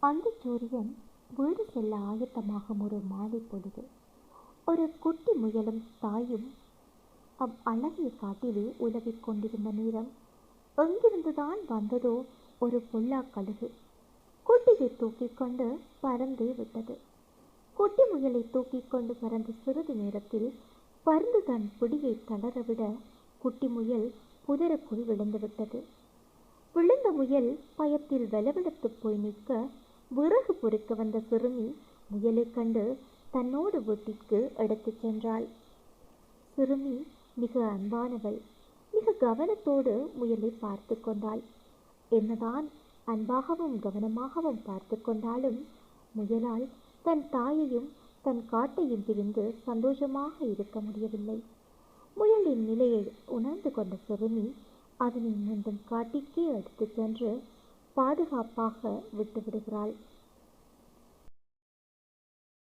அந்த சூரியன் வீடு செல்ல ஆயத்தமாகும் ஒரு மாலை பொழுது, ஒரு குட்டி முயலும் தாயும் அழகிய காட்டிலே உலவிக் கொண்டிருந்த நேரம், எங்கிருந்துதான் வந்ததோ ஒரு பொல்லா கழுகு குட்டியை தூக்கிக் கொண்டு பறந்தே விட்டது. குட்டி முயலை தூக்கிக் கொண்டு பறந்த சிறிது நேரத்தில் பருந்து தன் பிடியை தளரவிட குட்டி முயல் புதருக்குள் விழுந்து விட்டது. விழுந்த முயல் பயத்தில் வெலவெலத்து போய் நிற்க, விறகு பொறுக்க வந்த சிறுமி முயலை கண்டு தன்னோடு வீட்டிற்கு எடுத்துச் சென்றாள். சிறுமி மிக அன்பானவள். மிக கவனத்தோடு முயலை பார்த்து கொண்டாள். என்னதான் அன்பாகவும் கவனமாகவும் பார்த்து கொண்டாலும் முயலால் தன் தாயையும் தன் காட்டையும் பிரிந்து சந்தோஷமாக இருக்க முடியவில்லை. முயலின் நிலையை உணர்ந்து கொண்ட சிறுமி அதனை மீண்டும் காட்டிற்கே எடுத்து சென்று பாதுகாப்பாக விட்டுவிடுகிறாள்.